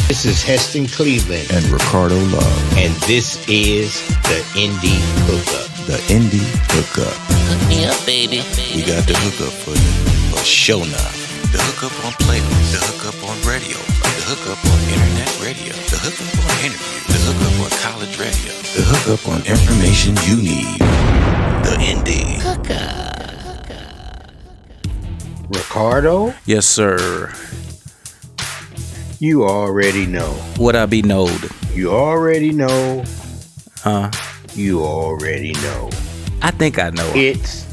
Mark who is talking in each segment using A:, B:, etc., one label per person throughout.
A: This is Heston Cleveland
B: and Ricardo Love.
A: And this is the Indy Hookup.
B: The Indy Hookup.
C: Hook me up, baby.
B: We got the hookup for you. For show now. The hookup on playlist. The hookup on radio. The hookup on internet radio. The hookup on interview. The hookup on college radio. The hookup on information you need. The Indy
C: Hookup.
A: Ricardo?
D: Yes, sir.
A: You already know.
D: What I be knowed?
A: You already know.
D: Huh?
A: You already know.
D: I think I know.
A: It's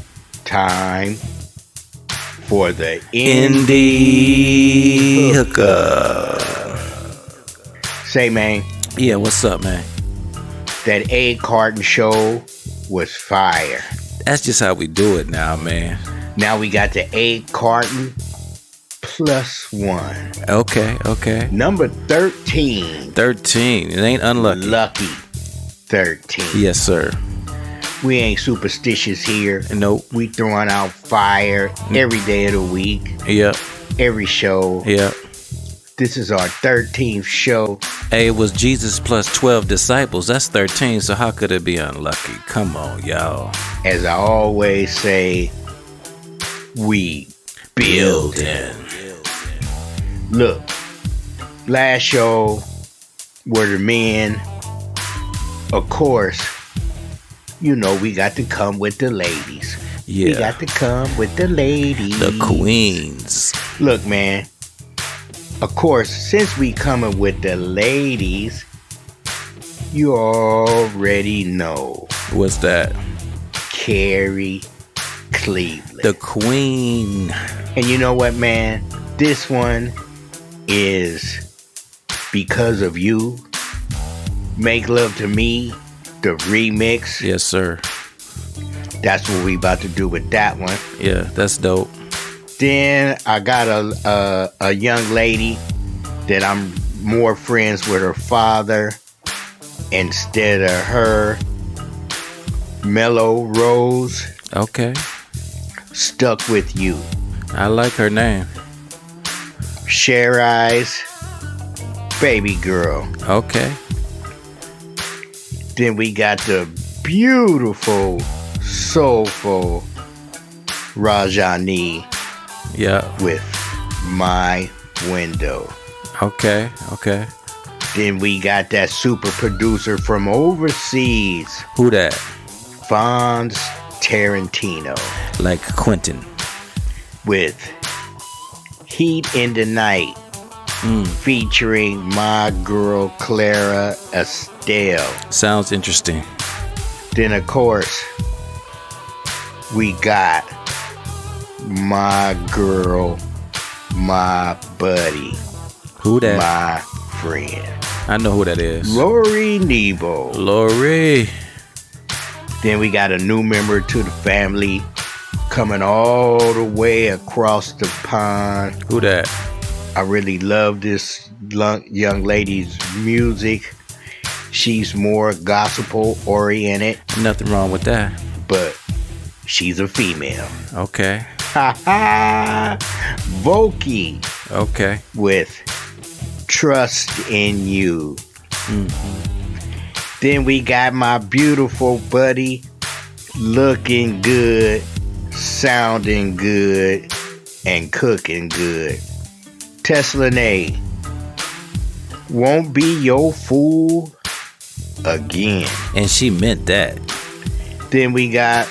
A: time for the
D: Indy Hookup.
A: Say, man.
D: Yeah, what's up, man?
A: That egg carton show was fire.
D: That's just how we do it now, man.
A: Now we got the egg carton plus one.
D: Okay.
A: Number 13.
D: 13. It ain't unlucky.
A: Lucky 13.
D: Yes, sir.
A: We ain't superstitious here.
D: Nope.
A: We throwing out fire every day of the week.
D: Yep.
A: Every show.
D: Yep.
A: This is our 13th show.
D: Hey, it was Jesus plus 12 disciples. That's 13, so how could it be unlucky? Come on, y'all.
A: As I always say, we building. Look, last show were the men. Of course, you know we got to come with the ladies.
D: Yeah.
A: We got to come with the ladies.
D: The queens.
A: Look, man. Of course, since we coming with the ladies, you already know.
D: What's that?
A: Carrie Cleveland.
D: The queen.
A: And you know what, man? This one is Because of You. Make Love to Me, the remix.
D: Yes, sir.
A: That's what we about to do with that one.
D: Yeah, that's dope.
A: Then I got a young lady that I'm more friends with her father instead of her. Mellow Rose.
D: Okay.
A: Stuck With You.
D: I like her name.
A: Share Eyes. Baby Girl.
D: Okay.
A: Then we got the beautiful, soulful Rajani.
D: Yeah.
A: With My Window.
D: Okay.
A: Then we got that super producer from overseas.
D: Who that?
A: Fonz Tarantino.
D: Like Quentin.
A: With Heat in the Night. Featuring my girl Clara Estelle.
D: Sounds interesting.
A: Then of course we got my girl, my buddy.
D: Who that?
A: My friend.
D: I know who that is.
A: Lori Nebo.
D: Lori.
A: Then we got a new member to the family coming all the way across the pond.
D: Who that?
A: I really love this young lady's music. She's more gospel oriented.
D: Nothing wrong with that.
A: But she's a female.
D: Okay.
A: Ha ha! Voki.
D: Okay.
A: With Trust in You. Then we got my beautiful buddy, looking good, sounding good, and cooking good. Tesla Nay. Won't Be Your Fool Again.
D: And she meant that.
A: Then we got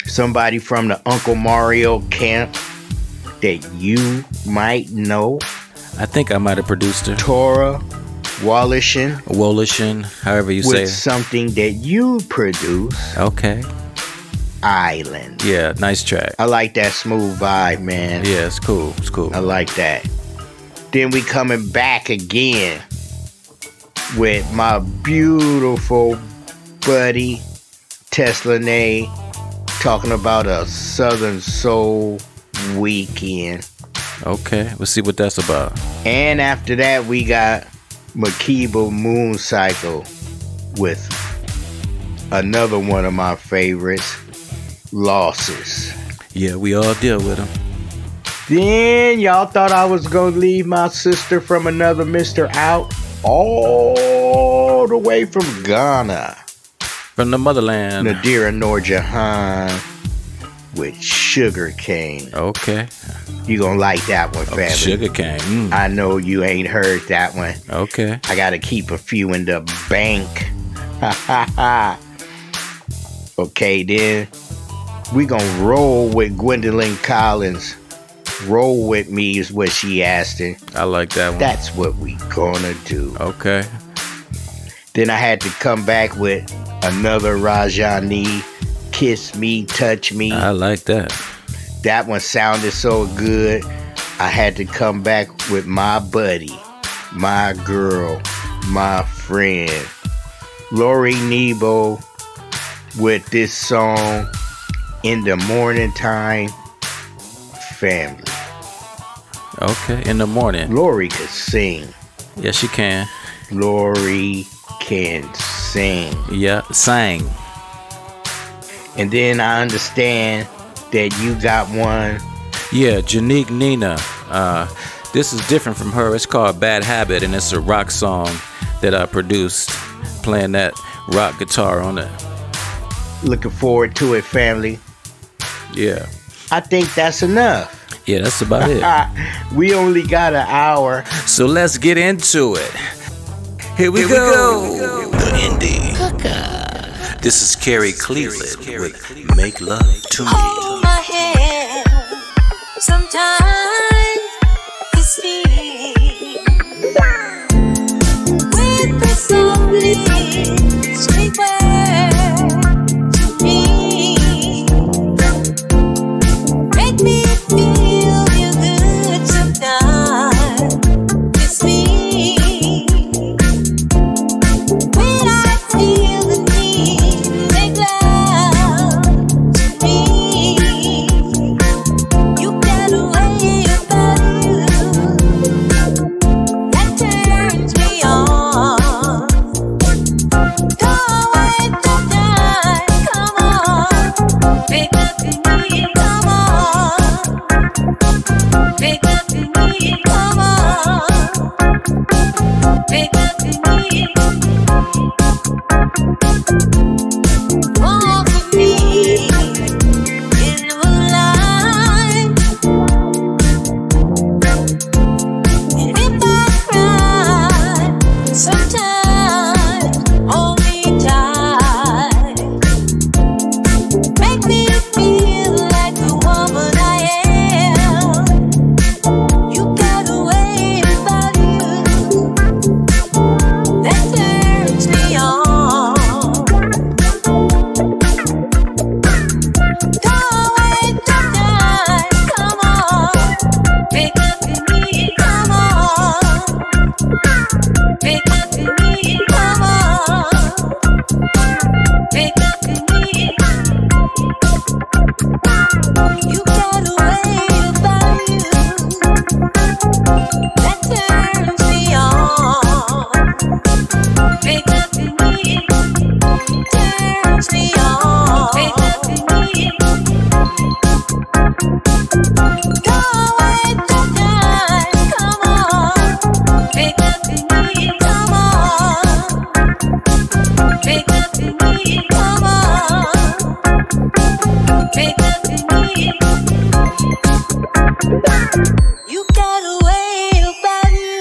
A: somebody from the Uncle Mario camp that you might know.
D: I think I might have produced her.
A: Tora
D: Wolishin, however you say it.
A: With something that you produce.
D: Okay.
A: Island.
D: Yeah, nice track.
A: I like that smooth vibe, man.
D: Yeah, it's cool.
A: I like that. Then we coming back again with my beautiful buddy Tesla Nay talking about a Southern Soul weekend.
D: Okay, we'll see what that's about.
A: And after that, we got Makiba Mooncycle with another one of my favorites, Losses.
D: Yeah, we all deal with them.
A: Then y'all thought I was gonna leave my sister from another Mr. out all the way from Ghana.
D: From the motherland.
A: Nadira Noor-Jahan with Sugar Cane.
D: Okay.
A: You gonna like that one, family.
D: Sugar cane. Mm.
A: I know you ain't heard that one.
D: Okay.
A: I gotta keep a few in the bank. Ha ha ha. Okay, then we gonna roll with Gwendolyn Collins. Roll with me is what she asked her.
D: I like that one.
A: That's what we gonna do.
D: Okay.
A: Then I had to come back with another Rajani, Kiss Me, Touch Me.
D: I like that.
A: That one sounded so good. I had to come back with my buddy, my girl, my friend, Lori Nebo, with this song, In the Morning Time, Family.
D: Okay, in the morning.
A: Lori could sing.
D: Yes, she can.
A: Lori can sing.
D: Yeah, sang.
A: And then I understand that you got one.
D: Yeah, Janique Nina. This is different from her. It's called Bad Habit, and it's a rock song that I produced, playing that rock guitar on it.
A: Looking forward to it, family.
D: Yeah.
A: I think that's enough.
D: Yeah, that's about it.
A: We only got an hour.
D: So let's get into it. Here we go.
B: The Indy.
C: Hookup.
B: This is Carrie Cleveland with Make Love to Me.
E: Hold my hand. Sometimes you see. Whisper softly, sweet words to me. Make me feel you good sometimes. Kiss me. When I feel the need, make love to me. You got a way about you that turns me on. Don't wait till time, come on. Make love to me, come on. Make love to me, come on. Make love to me. Walk with me in the moonlight. And if I cry, sometimes hold me tight. Make me feel like the woman I am. You got a way about you that turns me on. Don't wait till time, come on. Make love to me, come on. Make love to me, come on. Make love to me. You got a way about you that turns me on. Make love to me, turns me on. Make love to me. Don't wait till time, come on. Make love to me, come on. Make love to me, come on. Make love to me. You got a way about you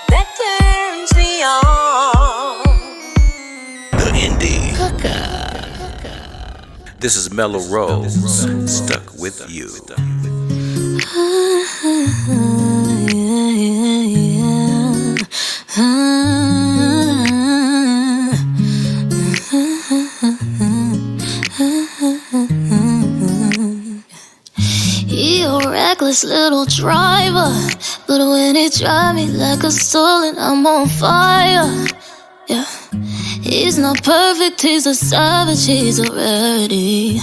E: that turns me on.
B: The Indy.
C: Hookup.
D: This is Mellow Rose, Stuck With You.
F: You're a reckless little driver, but when he drive me like a soul and I'm on fire, yeah. He's not perfect, he's a savage, he's a rarity.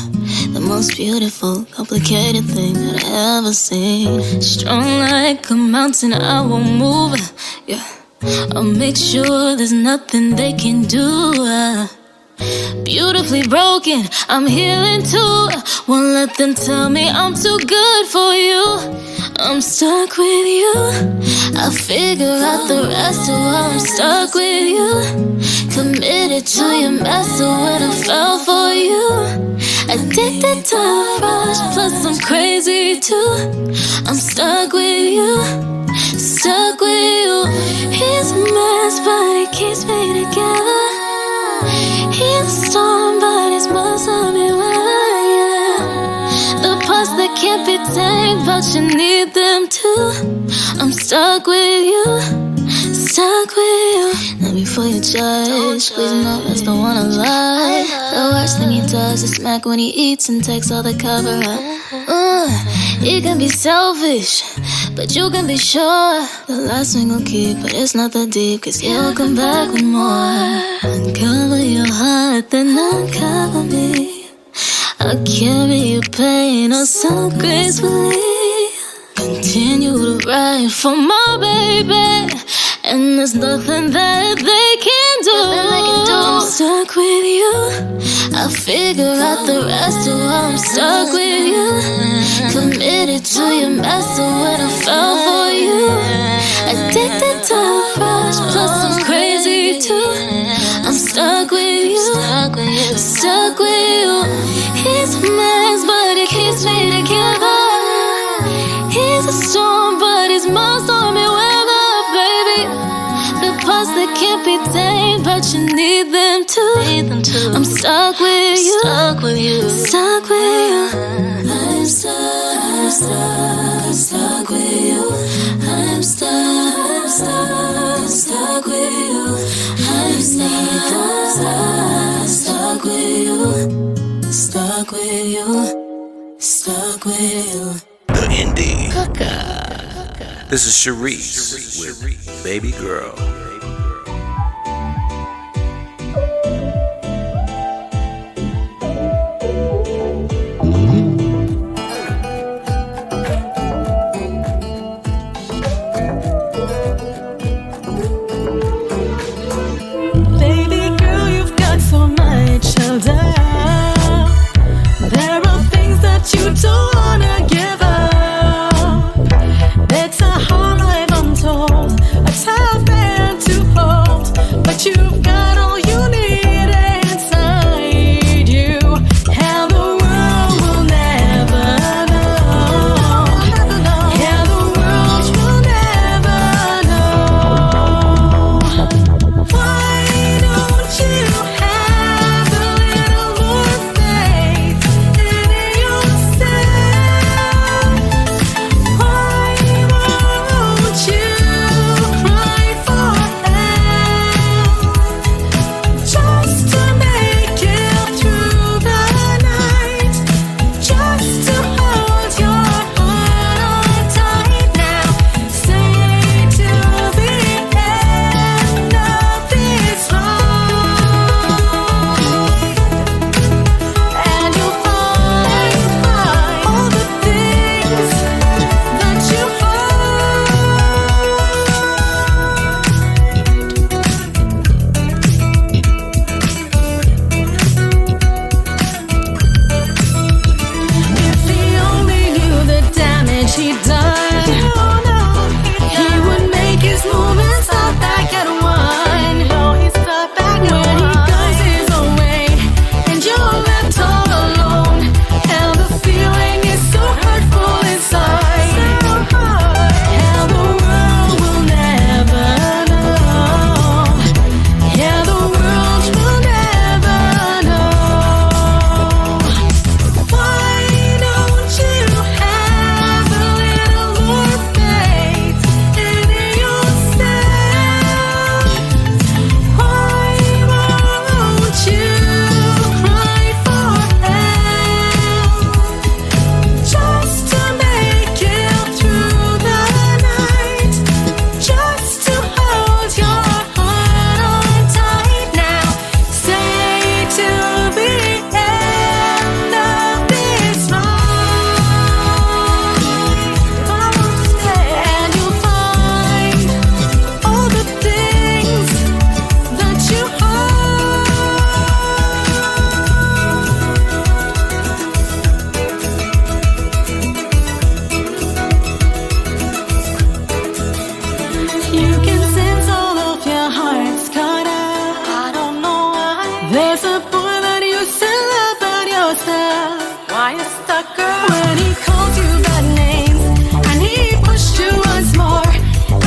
F: The most beautiful, complicated thing that I ever seen. Strong like a mountain, I won't move, yeah. I'll make sure there's nothing they can do. Beautifully broken, I'm healing too. Won't let them tell me I'm too good for you. I'm stuck with you. I'll figure out the rest of why I'm stuck with you. Committed to your mess, so when I fell for you. Addicted to the rush, plus I'm crazy too. I'm stuck with you, stuck with you. He's a mess, but he keeps me together. He's a storm, but he's most of me weather, yeah. The parts that can't be tamed, but you need them too. I'm stuck with you, stuck with you. Now before you judge, please know that's the one I love. The worst thing he does is smack when he eats and takes all the cover up. He can be selfish, but you can be sure the last thing will keep, but it's not that deep, cause he'll come back with more. Uncover your heart, then uncover me. I'll carry your pain oh so gracefully. Continue to ride for my baby, and there's nothing that they can do. I'm stuck with you. I'll figure out the rest of why I'm stuck with you. Committed to your mess, so when I fell for you. Addicted to the rush, plus I'm crazy too. I'm stuck with you, stuck with you. He's a mess, but he keeps me together. He's a storm, but he's my stormy weather, baby. The parts that can't be tamed, but you need them too. I'm stuck with you, stuck with you, stuck with you. I'm stuck with you. I'm stuck with you. I'm stuck with you, stuck with you, stuck with you.
B: The Indy
C: Hookup.
D: This is Sharice with Baby Girl.
G: Baby girl, you've got so much held up. There are things that you don't wanna give up. It's a hard life untold, a tough man to hold. You can sense all of your heart's caught up. I don't know why. There's a boy that you still love about yourself. Why you stuck, girl? When he called you bad names and he pushed you once more,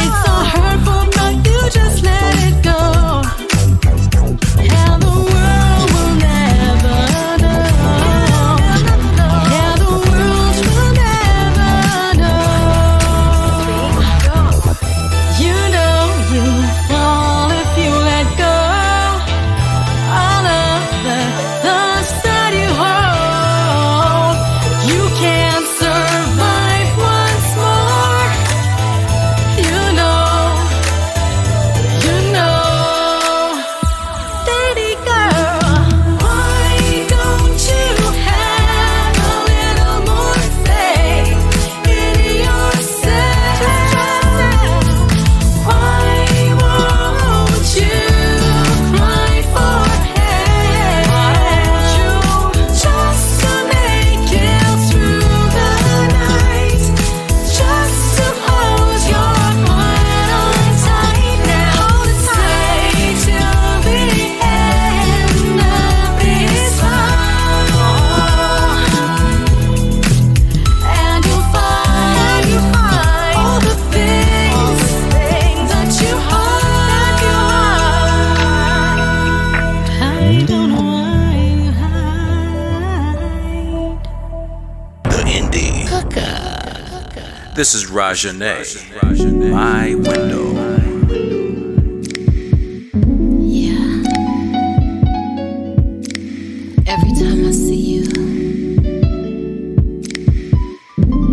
G: it's so hurtful, but you just let it go. And the world will never know. Yeah, the world will never know. You know you'll fall if you let go. All of the thoughts that you hold, you can't survive once more. You know, baby girl, why don't you have a little more faith in yourself? Why won't you cry for help? Just to make it through the night, just to hold your heart on tight now. Stay till the end of this ride, and you'll find all the things that you hide. I don't know why you hide.
B: The Indy.
D: This is Rajane. My window.
C: Yeah. Every time I see you,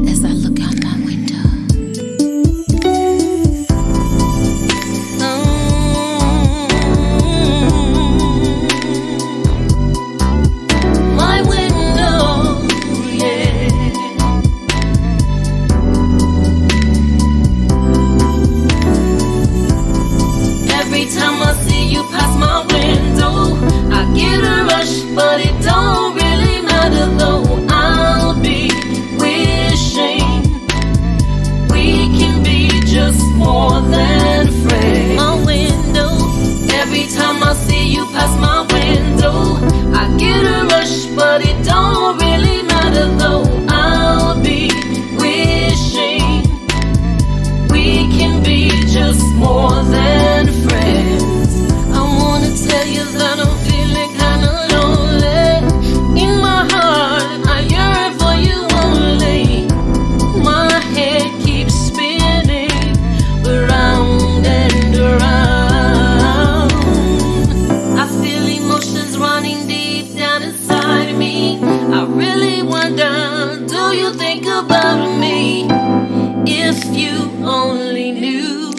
C: as I look out my window,
F: My window, yeah. Every time I see you pass my window, I get a rush, but it don't really matter though. I'll be wishing we can be just more than friends. My window. Every time I see you pass my window, I get a rush, but it don't really matter though. I'll be wishing we can be just more than friends. I wanna tell you that I'm feeling kinda lonely. In my heart, I yearn for you only. My head keeps spinning around and around. I feel emotions running deep down inside me. I really wonder, do you think about me? If you only knew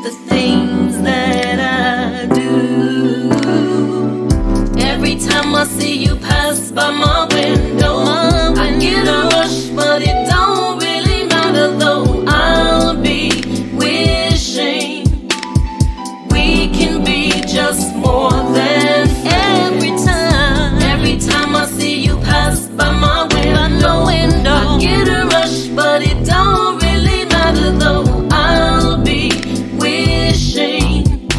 F: the things that I do. Every time I see you pass by my window, I get a rush, but it don't really matter though. I'll be wishing we can be just more than friends. Every time I see you pass by my window, I get a rush, but it don't really matter though. I'll be wishing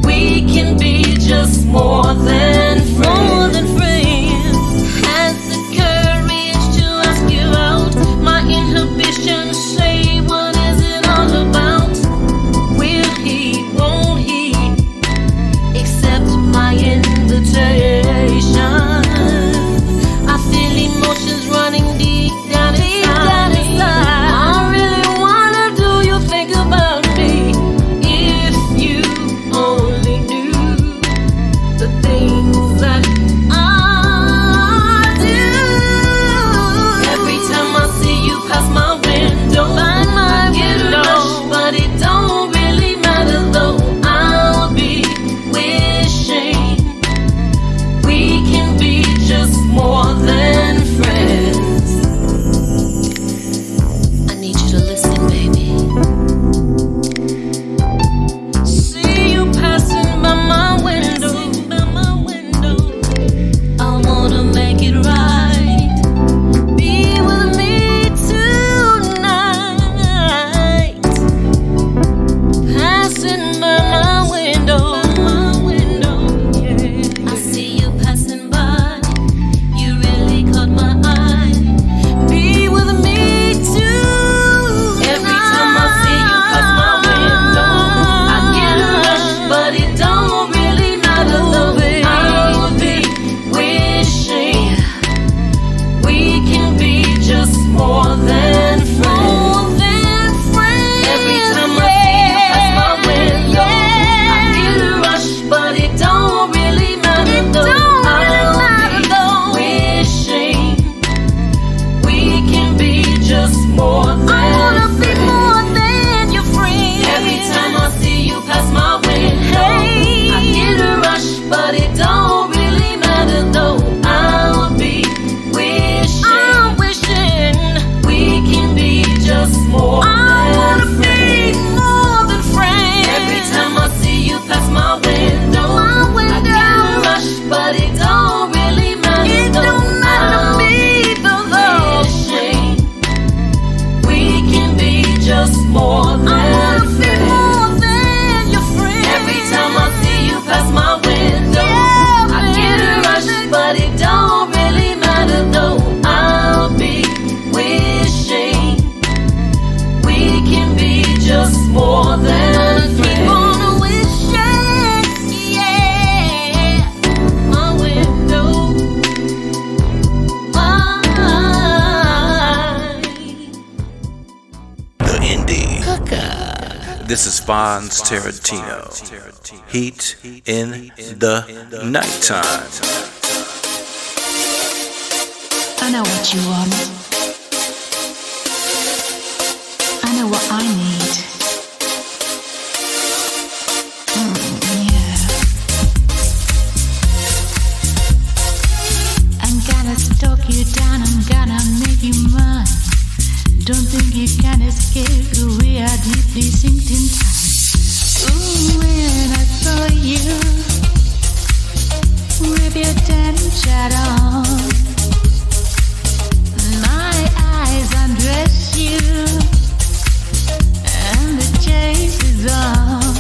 F: we can be just more than friends.
D: This is Fonz Tarantino. Heat in the nighttime.
C: I know what you want. I know what I need. Yeah. I'm gonna stalk you down, I'm gonna make you mine. Don't think you can escape, we are deeply synced in time. Ooh, when I saw you with your denim shirt on, my eyes undress you, and the chase is on.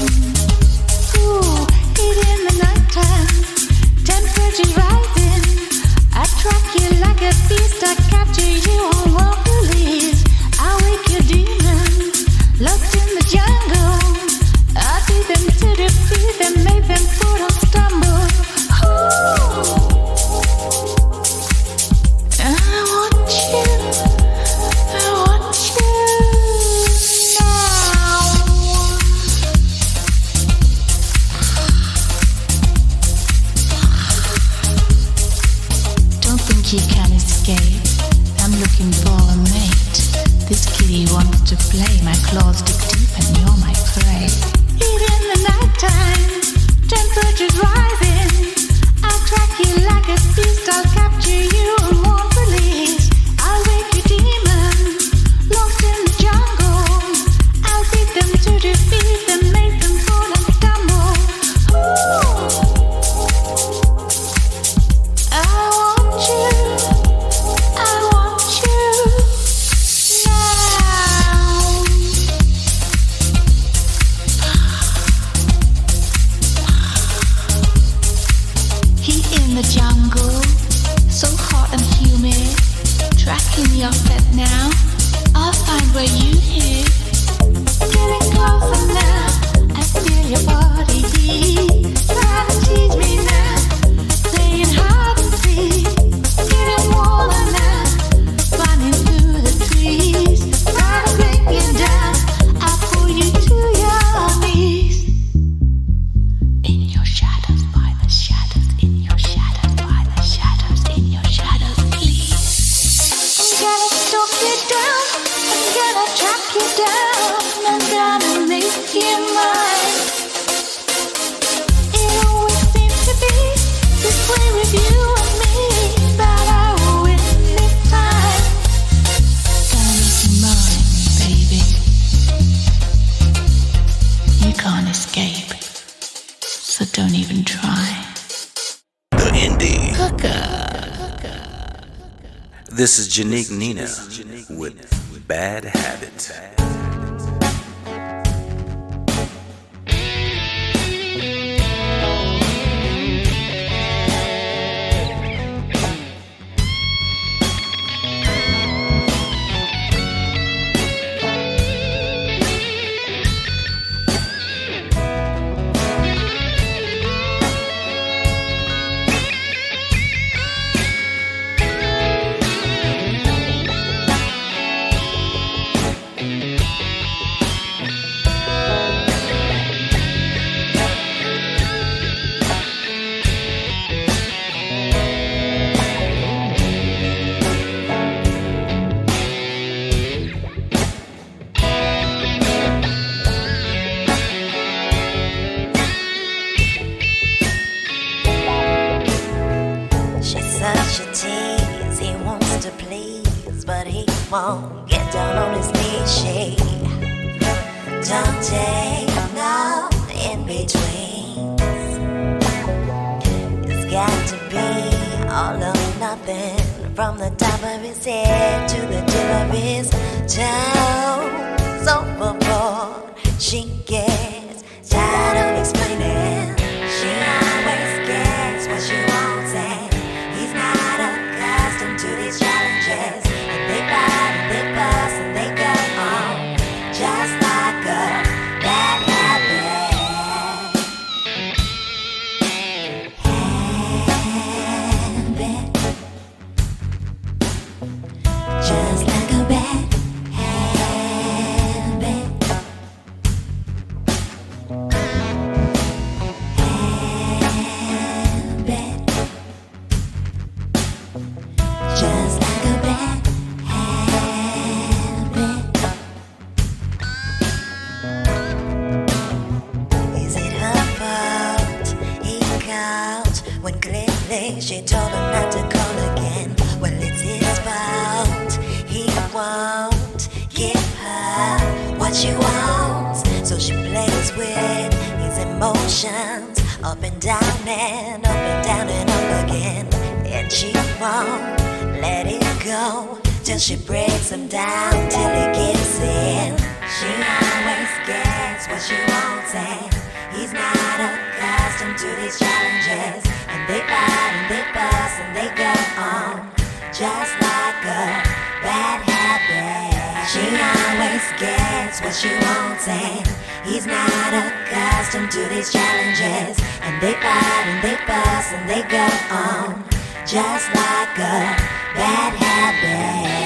C: Ooh, it in the nighttime, temperature rising. I track you like a beast, I capture you on one release. I wake your demons, lost in the jungle. I beat them to defeat them, make them fall and stumble. Ooh. I want you now. Don't think you can escape. I'm looking for a mate. This kitty wants to play. My claws dig deep and you're my prey. Even in the nighttime, temperature's rising. I'll track you like a beast. I'll capture you and won't release. I'll wake your demons, lost in the jungle. I'll beat them to defeat them, make them fall and stumble. Ooh. I want you now. Heat in the jungle, so hot and humid. Tracking your step now, I'll find where you hid. Getting closer now, I feel your body heat. Try to tease me now, playing hard to see. Getting warmer now, running through the trees. Try to bring you down, I'll pull you to your knees. In your shadows, by the shadows, in your shadows, by the shadows, in your shadows, please. I'm gonna stalk you down, I'm gonna track you down, I'm gonna make you mine. It always seems to be this way with you and me, but I will win this time. Always mine, baby. You can't escape, so don't even try.
B: The Indy
D: This is Janique Nina with Bad Habit.
E: She's such a tease, he wants to please, but he won't get down on his knees. She don't take no in between. It's got to be all or nothing, from the top of his head to the tip of his toes. Overboard, she gets tired of explaining. She always gets what she wants, and he's not accustomed to these challenges. And they fight and they fuss and they go on, just like a bad habit. Habit. Just like a bad habit. way she told him not to call again. Well, it's his fault. He won't give her what she wants, so she plays with his emotions up and down and up and down and up again. And she won't let it go till she breaks him down, till he gives in. She always gets what she wants, and he's not accustomed to these challenges. And they fight and they fuss and they go on, just like a bad habit. She always gets what she wants, and he's not accustomed to these challenges. And they fight and they fuss and they go on, just like a bad habit.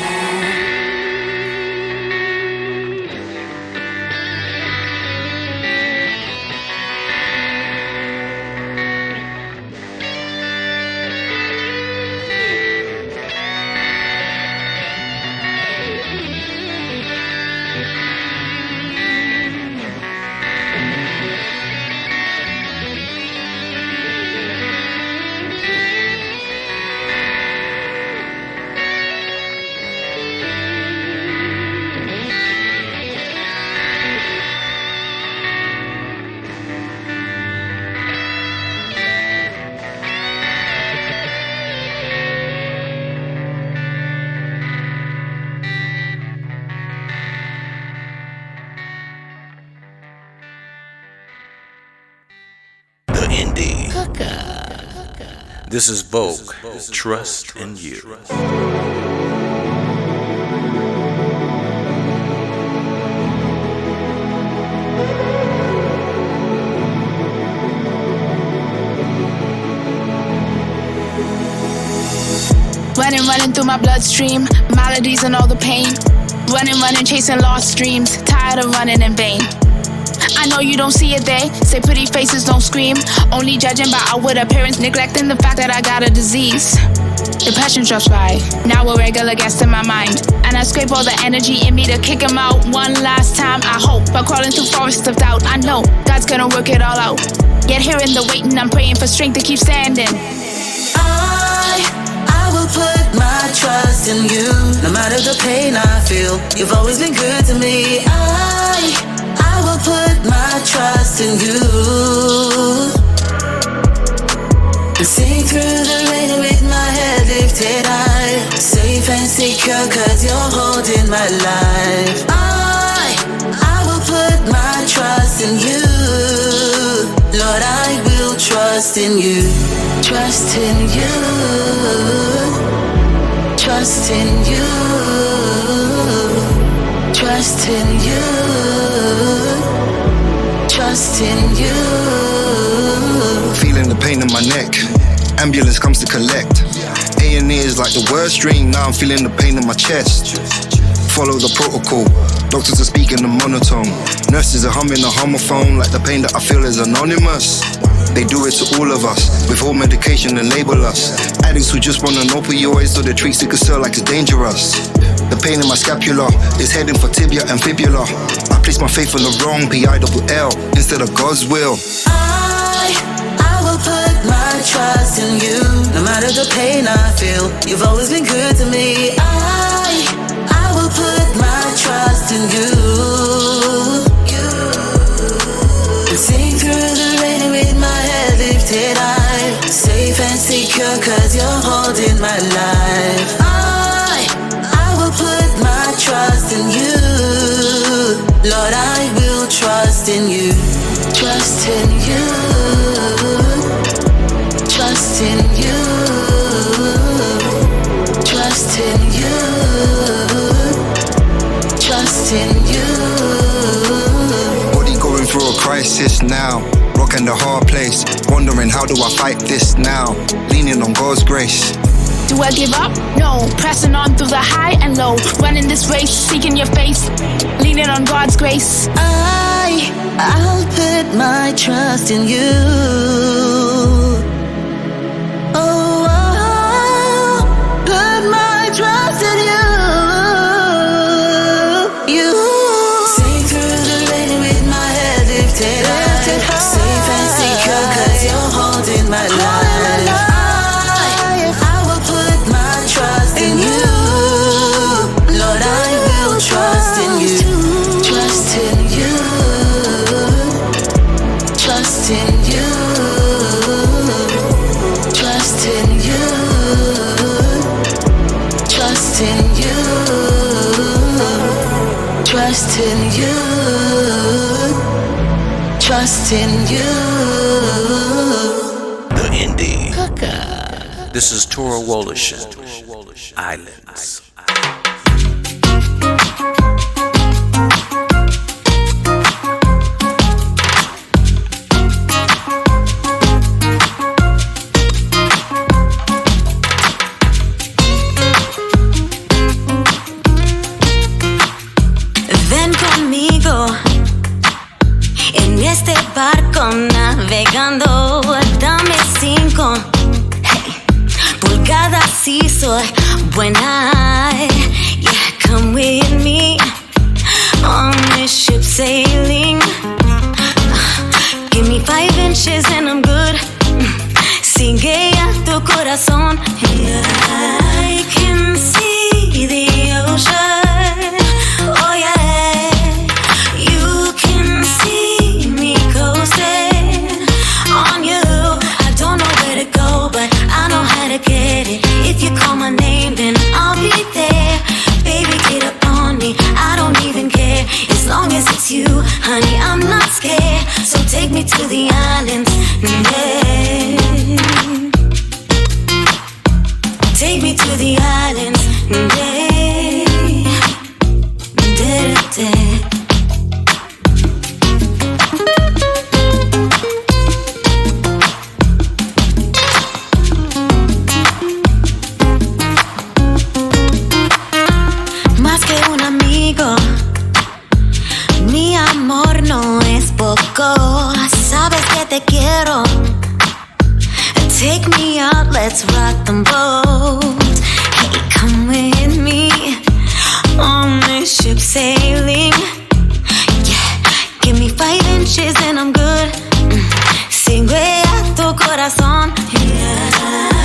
B: The Indy
D: This is Vogue. Trust in you.
H: Running through my bloodstream, maladies and all the pain. Running, chasing lost dreams, tired of running in vain. I know you don't see it, they say pretty faces don't scream. Only judging by outward appearance, neglecting the fact that I got a disease. Depression drops by, now a regular guest in my mind. And I scrape all the energy in me to kick him out one last time, I hope. But crawling through forests of doubt, I know God's gonna work it all out. Yet here in the waiting, I'm praying for strength to keep standing.
I: I will put my trust in you. No matter the pain I feel, you've always been good to me. I will put my trust in you. And sing through the rain with my head lifted high. Safe and secure, cause you're holding my life. I will put my trust in you. Lord, I will trust in you. Trust in you. Trust in you. Trust in you. Trust in you.
J: Feeling the pain in my neck. Ambulance comes to collect. A&E is like the worst dream. Now I'm feeling the pain in my chest. Follow the protocol. Doctors are speaking in monotone. Nurses are humming a homophone like the pain that I feel is anonymous. They do it to all of us. Withhold medication and label us. Addicts who just want an opioid, so they treat sickle cell like it's dangerous. The pain in my scapula is heading for tibia and fibula. I place my faith on the wrong P-I-double-L instead of God's will.
I: I will put my trust in you. No matter the pain I feel, you've always been good to me. I will put my trust in you. And sing through the rain with my head lifted high. Safe and secure, cause you're holding my life. I will put my trust in you. Lord, I will trust in you. Trust in you. Trust in you. Trust in you. Trust in you.
J: Body going through a crisis now. Rocking the hard place. Wondering how do I fight this now? Leaning on God's grace.
H: Do I give up? No. Pressing on through the high and low. Running this race, seeking your face. Leaning on God's grace.
I: I'll put my trust in you. Oh, I'll put my trust in you. You sing through the rain with my head lifted high. Safe and secure, cause you're holding my life. trust in you.
B: The Indy Hookup. This is Tora Wolishin. Islands.
E: Ven conmigo en este barco navegando. Dame 5 pulgadas si soy buena. Yeah, come with me on this ship sailing. Give me 5 inches and I'm good. Sigue a tu corazón. I can see the ocean. Oh yeah, you can see me coasting on you. I don't know where to go, but I know how to get it. If you call my name, then I'll be there. Baby, get up on me, I don't even care. As long as it's you, honey, I'm not scared. So take me to the islands, yeah. Take me to the islands, yeah. Más que un amigo, mi amor no es poco. Sabes que te quiero. Take me out, let's rock them boat. Hey, come with me on this ship sailing. Yeah, give me 5 inches and I'm good. Sigue a tu corazón. Yeah,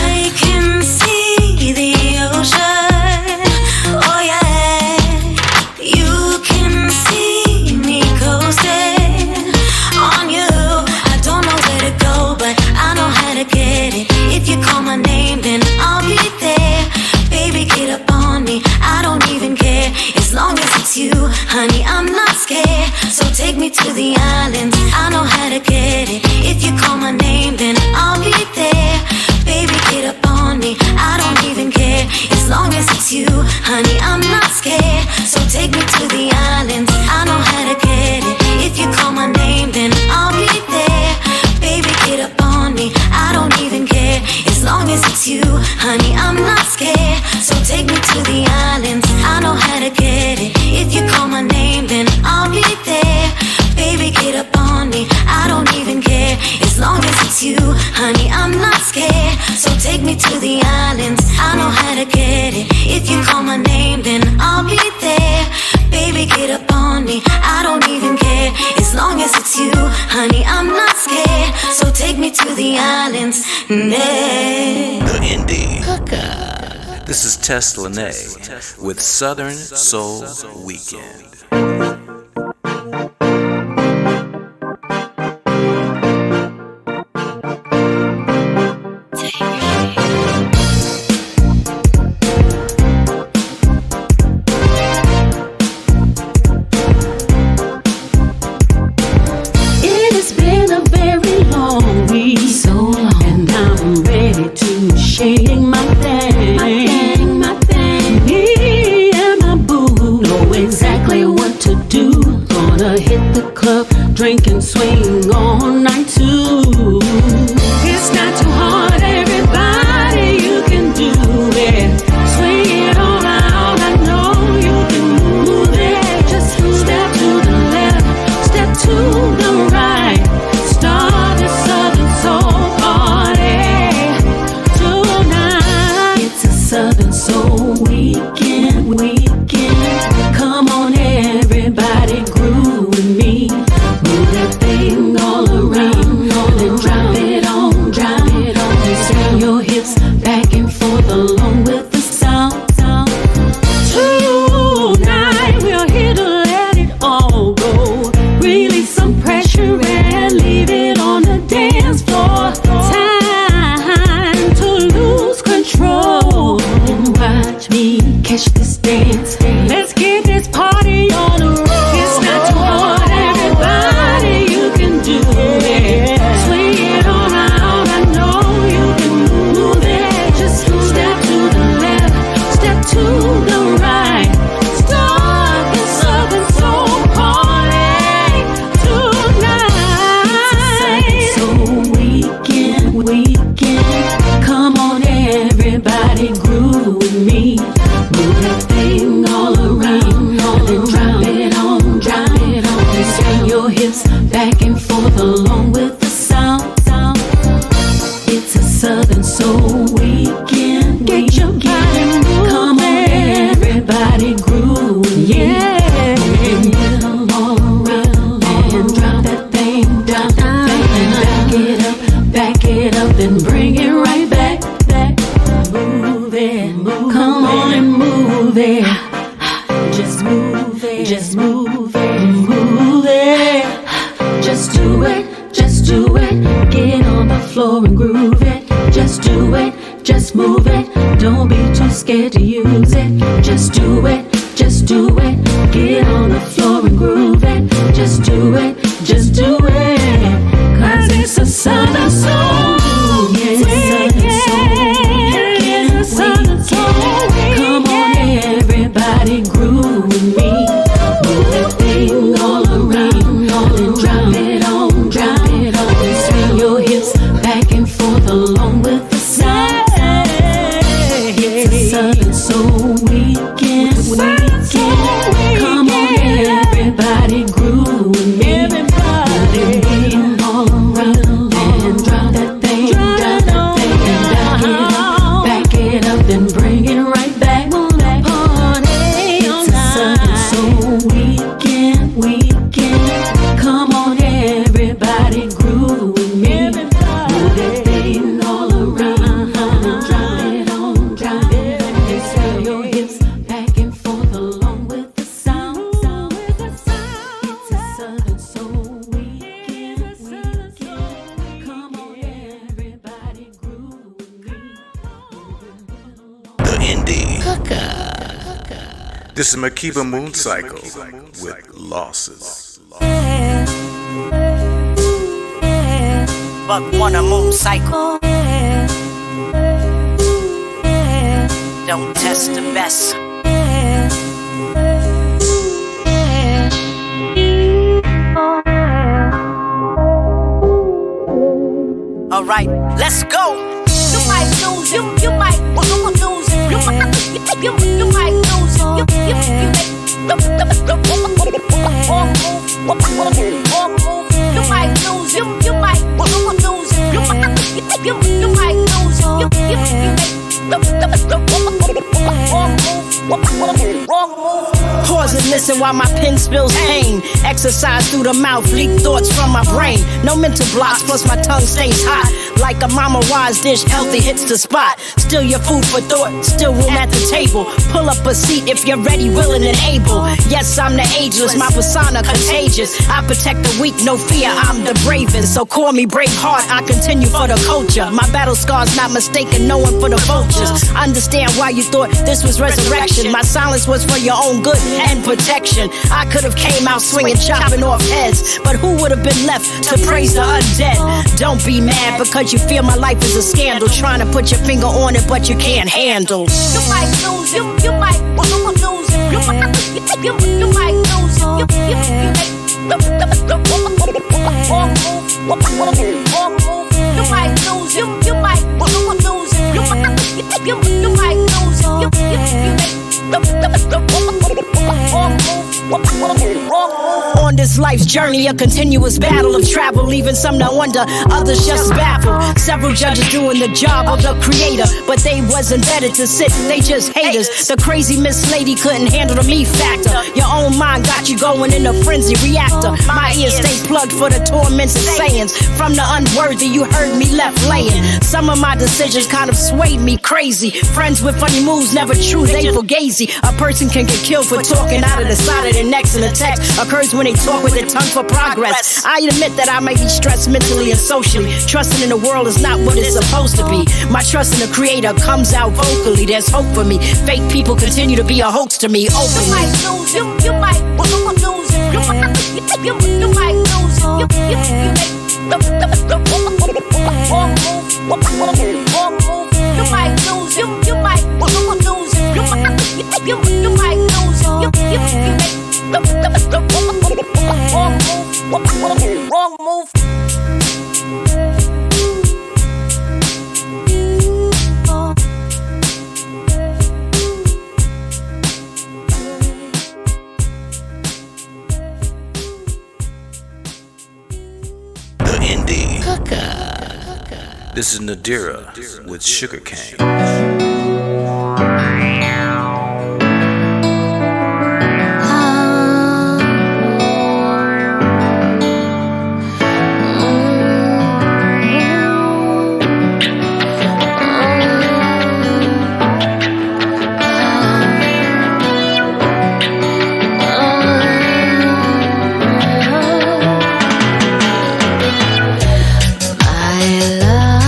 E: I can see the ocean. Oh yeah, you can see me coasting on you. I don't know where to go, but I know how to get it. If you call my name, then I'll be there. Baby, get up on me, I don't even care. As long as it's you, honey, I'm not scared. So take me to the islands, I know how to get it. If you call my name, then I'll be there. Baby, get up on me, I don't even care. As long as it's you, honey, I'm not scared. So take me to the islands, I know how to get it. If you call my name, then I'll be there. Baby, get up on me, I don't even care. As long as it's you, honey, I'm not scared. So take me to the islands, I know how to get it. If you call my name, then I'll be there. Baby, get up on me, I don't even care. As long as it's you, honey, I'm not scared. So take me to the islands, I know how to get it. If you call my name, then I'll be there. Baby, get up on me, I don't even care. As long as it's you, honey, I'm not scared. So take me to the islands, yeah.
B: The Indy
D: Hookup. This is Tess Lene with Southern Soul Weekend.
G: It has been a very long week, so long, and I'm ready to shake my thing. Me and my boo know exactly what to do. Gonna hit the club, drink and swing all night too. It's not too hard, everybody, you can do it. Swing it all out, I know you can move it. Just step to the left, step to the right. Start the Southern Soul Party tonight. It's a Southern Soul weekend. Come on, everybody, groove with me. Move that thing all around, then drop it on. And swing your hips back and forth along with the sound. Tonight we're here to let it all go. Release some pressure and leave it on the dance floor. Time to lose control and watch me catch this dance. Let's get this party on the road. It's not too hard, everybody, you can do floor and groove it. Just do it, just move it. Don't be too scared to use it. Just do it, just do it. Get on the floor and groove it. Just do it, just do it. 'Cause it's a southern soul. Yeah, it's a southern soul. Come on, everybody, groove with me. Move that thing all around, and drop it on, drop it on. And swing your hips back and forth along with the sound. It's a southern soul weekend. Come on, everybody, groove with me. Move that thing all around, and drop that thing, drop that thing, and back it up, then bring it right back. It's a southern soul weekend. Come on, everybody, groove with me. Move that thing all around, and drop it on, drop it on. And swing your hips back and forth along with the sound. It's a southern soul weekend. Come on, everybody, groove with me.
B: The Indy
D: This is Makiba Mooncycle with Losses.
K: But wanna moon cycle. Don't test the best. Alright, let's go. You might lose, you might lose, you might lose, you might lose, you might lose, you might wrong move. Pause and listen while my pen spills pain. Exercise through the mouth, leak thoughts from my brain. No mental blocks, plus my tongue stays hot. Like a mama wise dish, healthy hits the spot. Still your food for thought, still room at the table. Pull up a seat if you're ready, willing, and able. Yes, I'm the ageless, my persona contagious. I protect the weak, no fear, I'm the bravest. So call me Braveheart, I continue for the culture. My battle scars not mistaken, no one for the vultures. Understand why you thought this was resurrection. My silence was for your own good and protection. I could have came out swinging, chopping off heads, but who would have been left to praise the undead? Don't be mad because you feel my life is a scandal. Trying to put your finger on it, but you can't handle. You might lose, you might lose, you might lose, you might lose, wrong move. You might lose, you might lose, you might lose, on this life's journey, a continuous battle of travel, leaving some to wonder, others just baffled. Several judges doing the job of the creator, but they wasn't better to sit, they just haters. The crazy Miss Lady couldn't handle the me factor. Your own mind got you going in a frenzy reactor. My ears stay plugged for the torments and sayings. From the unworthy, you heard me left laying. Some of my decisions kind of swayed me crazy. Friends with funny moves, never true, they fugazi. A person can get killed for talking out of the side of their necks, and the text occurs when they talk with their tongue for progress. I admit that I may be stressed mentally and socially. Trusting in the world is not what it's supposed to be. My trust in the creator comes out vocally. There's hope for me. Fake people continue to be a hoax to me openly. You might lose, you might lose, you might lose, you might lose, wrong move. You might lose, you might lose, you might lose, wrong move.
B: The Indy
D: This is Nadira with Sugarcane.
F: My love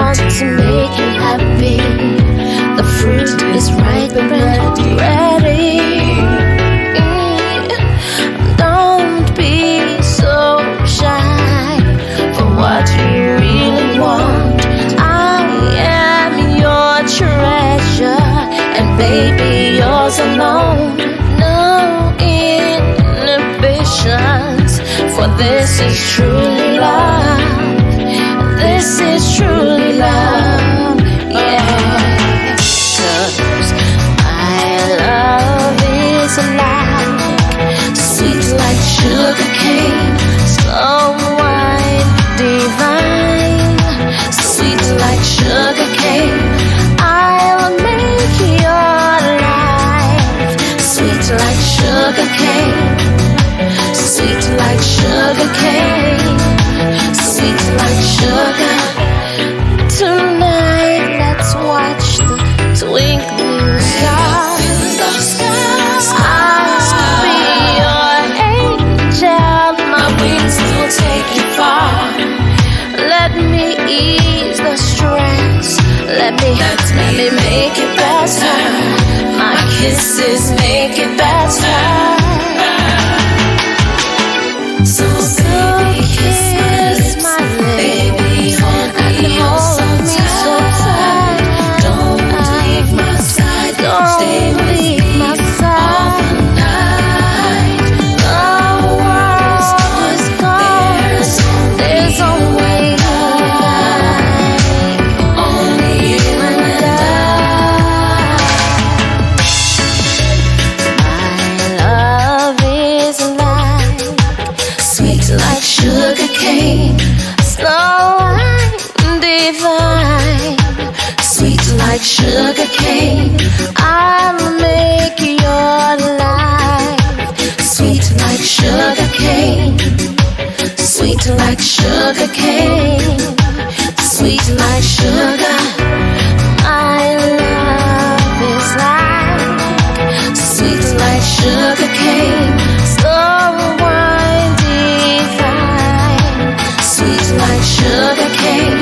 F: want to make him happy. The fruit is ripe and ready. Don't be so shy for what you really want. I am your treasure, and baby, yours alone. No inhibitions, for this is truly love. This is truly love, yeah. 'Cause my love is like sweet like sugar cane, slow wine divine. Sweet like sugar cane, I'll make your life sweet like sugar cane. Sweet like sugar cane, sweet like sugar. Tonight, let's watch the twinkling stars. I'll be your angel, my wings will take you far. Let me ease the stress. Let me make it better. My kisses make it better. So baby, kiss my lips, and hold me so tight. Don't leave my side, stay leave my side. All night, the world is gone. There's only you and I. My love is like sweet like sugar cane, slow and divine. Sweet like sugar cane, I'll make your life sweet like sugar cane. Sweet like sugar cane, sweet like sugar. My love is like sweet like sugar cane, slow wine divine. Sweet like sugar cane,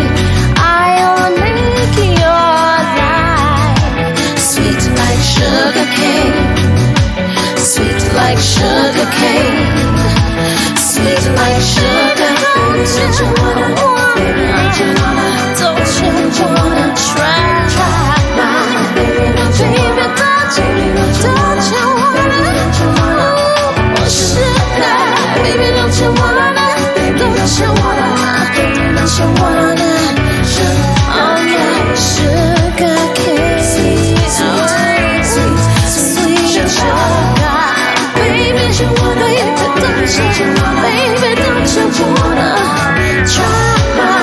F: I'll make your life sweet like sugar cane. Sweet like sugar cane, sweet like sugar. Don't you wanna, baby, don't you wanna, don't you wanna try, baby, don't you wanna, oh sugar, baby, don't you wanna, don't you wanna, don't you wanna, oh yeah, sugar cane, sweet sugar, baby, don't you wanna, don't you wanna, baby, don't you wanna try my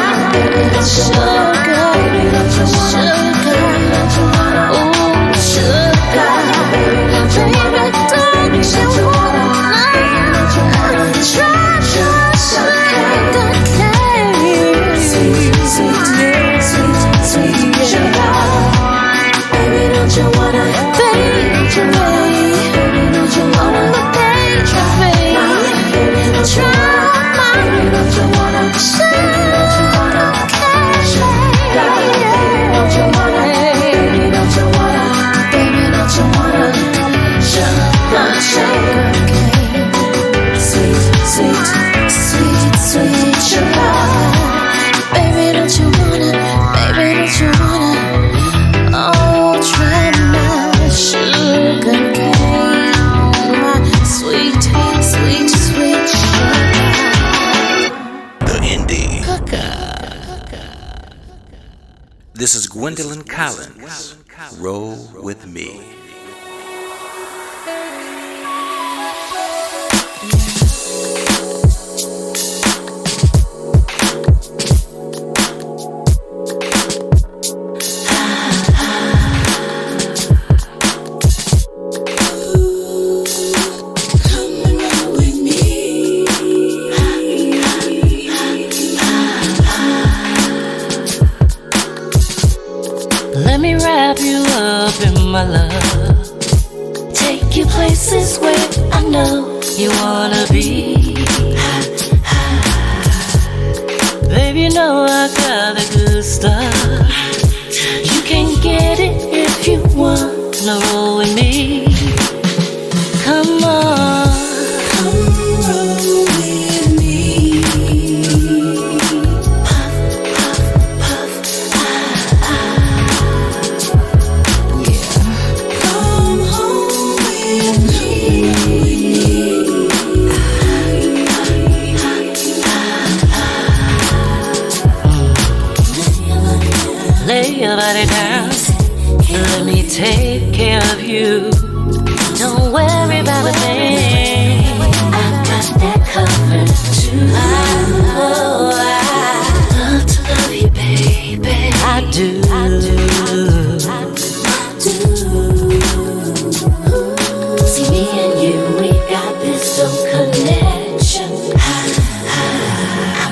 F: sugar, baby, don't you wanna, don't you wanna, oh sugar, baby, don't you wanna, don't you wanna try your sugar cane, sweet sugar, baby, don't you wanna, baby, don't you wanna, baby, don't you wanna, baby, try my, don't you wanna, sugar cane, don't you wanna, baby, don't you wanna, baby, don't you wanna, sugar cane, sweet sugar, baby, don't you wanna, baby, don't you wanna, oh, try my sugar cane, my sweet sugar.
B: The Indy
D: Hookup. This is Gwendolyn Collins. Roll with me.
G: Let me wrap you up in my love. Take you places where I know you wanna be. Baby, you know I got the good stuff.
L: lay your body down. Let me take care of you. Don't worry about a thing. I got that covered too. I love to love you, baby. I do. See, me and you, we got this soul connection. I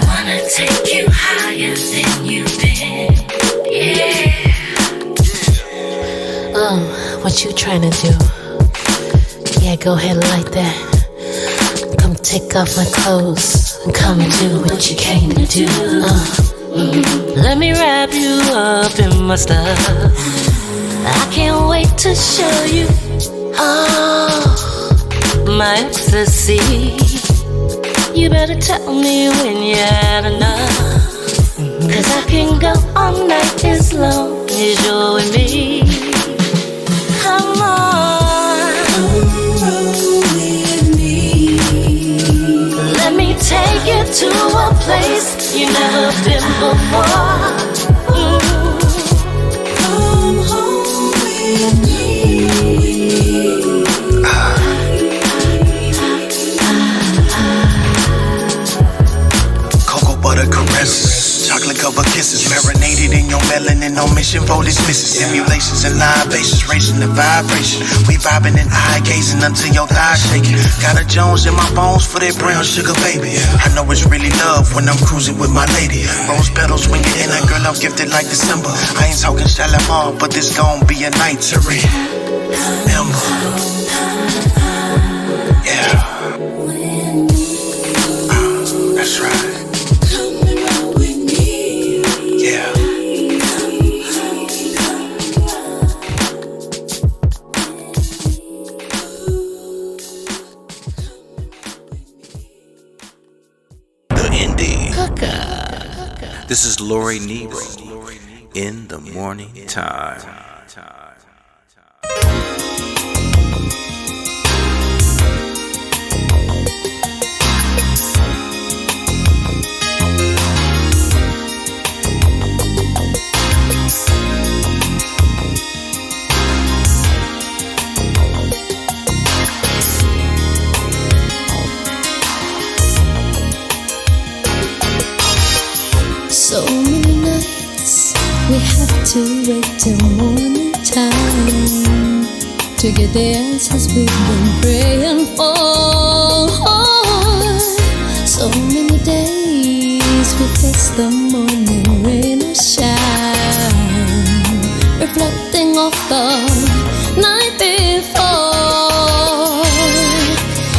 L: wanna take you higher than you've been. Yeah. What you trying to do? Yeah, go ahead and like that. Come take off my clothes and come and do what you came to do. Let me wrap you up in my stuff. I can't wait to show you my ecstasy. You better tell me when you had enough. 'Cause I can go all night as long as you're with me. Come on, roll with me. Let me take you to a place you've never been before. Come home with me.
M: Cocoa butter caresses, chocolate covered kisses, marinated in your melanin, no mission for dismisses. Simulations and libations, raising the vibration. We vibing and eye gazing until your thighs shaking. Got a Jones in my bones for that brown sugar, baby. I know it's really love when I'm cruising with my lady. Rose petals when you're in a girl, I'm gifted like December. I ain't talking Shalimar, but this gon' be a night to remember. Yeah. That's right. Yeah.
B: The Indy Hookup. This is Lori Nebo in the morning time.
F: So many nights we have to wait till morning time to get the answers we've been praying for. So many days we face the morning rain or shine, reflecting off the night before.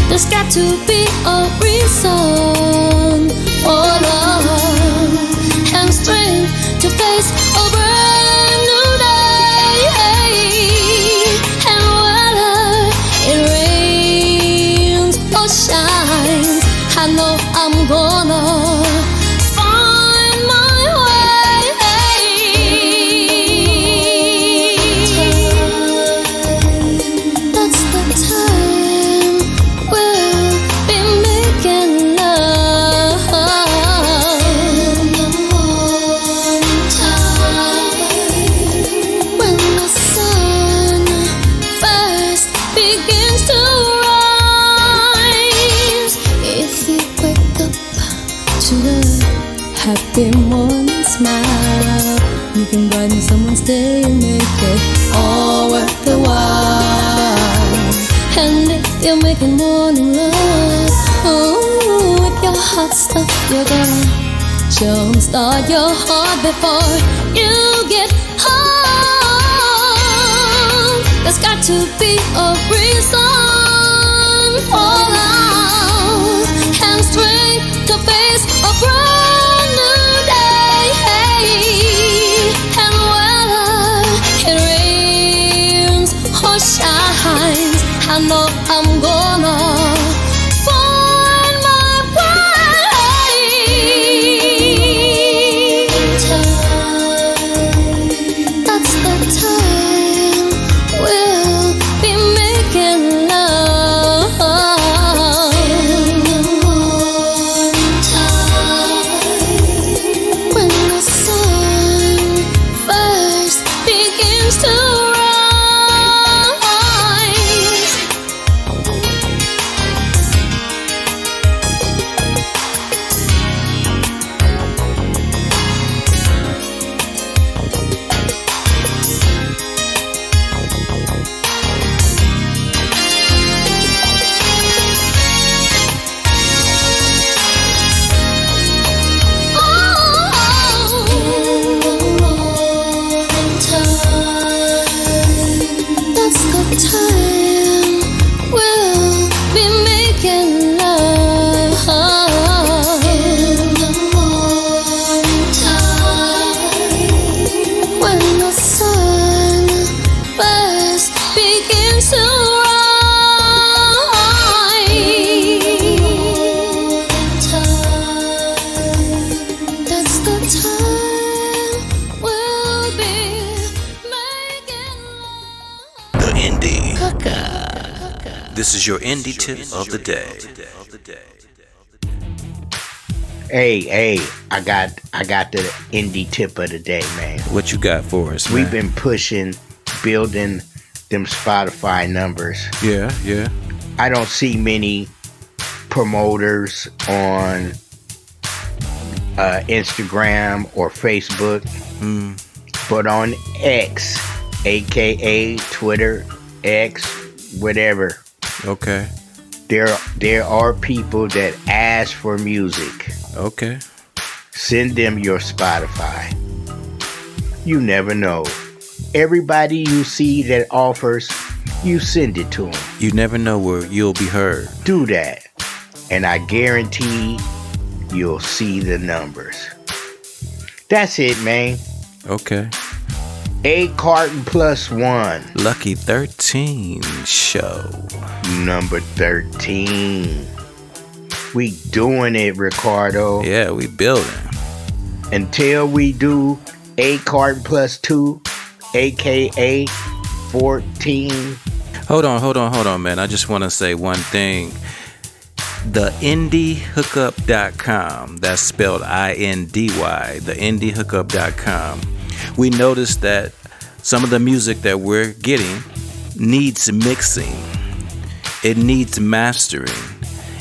F: There's got to be a reason for love and strength to face a brand new day. And whether it rains or shines, I know I'm gonna find my way. That's the time we'll be making love. When the sun first begins to rise, if you wake up to the happy morning smile, you can brighten someone's day and make it all worth the while. And if you're making morning love, with your hot stuff, you're gonna jumpstart your heart before you get home. There's got to be a reason for love and strength to face a brand new day. And whether it rains or shines, I know I'm gonna find my way. That's the time we'll be making love. When the sun first begins to rise.
D: This is your indie tip of the day.
A: Hey, I got the indie tip of the day, man.
D: What you got for us, man?
A: We've been building them Spotify numbers.
D: Yeah.
A: I don't see many promoters on Instagram or Facebook, but on X, aka Twitter, X, whatever.
D: Okay.
A: There are people that ask for music.
D: Okay.
A: Send them your Spotify. You never know. Everybody you see that offers, you send it to them.
D: You never know where you'll be heard.
A: Do that. And I guarantee you'll see the numbers. That's it, man.
D: Okay.
A: A carton plus one.
D: Lucky 13 show.
A: Number 13. We doing it, Ricardo.
D: Yeah, we building.
A: Until we do A carton plus two, aka 14.
D: Hold on, man. I just want to say one thing. The IndyHookup.com, that's spelled INDY, the IndyHookup.com. We noticed that some of the music that we're getting needs mixing. It needs mastering.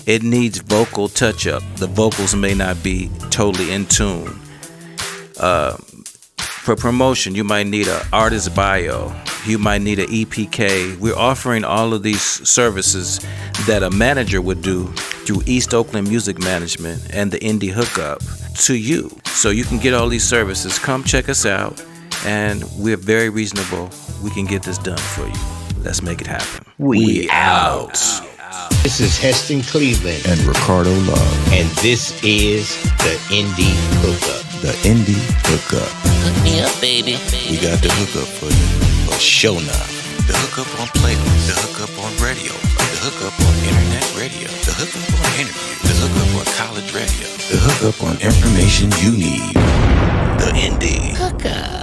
D: It needs vocal touch-up. The vocals may not be totally in tune. For promotion, you might need an artist bio. You might need an EPK. We're offering all of these services that a manager would do through East Oakland Music Management and the Indy Hookup to you. So you can get all these services. Come check us out, and we're very reasonable. We can get this done for you. Let's make it happen.
A: We out. This is Heston Cleveland
B: and Ricardo Love.
A: And this is the Indy Hookup.
B: The Indy Hookup.
L: Hook me up, baby.
B: We got the hookup for you. For show now. The hookup on playlist. The hookup on radio. The hookup on internet radio. The hookup on interview. The hookup on college radio. The hookup on information you need. The Indy
L: Hookup.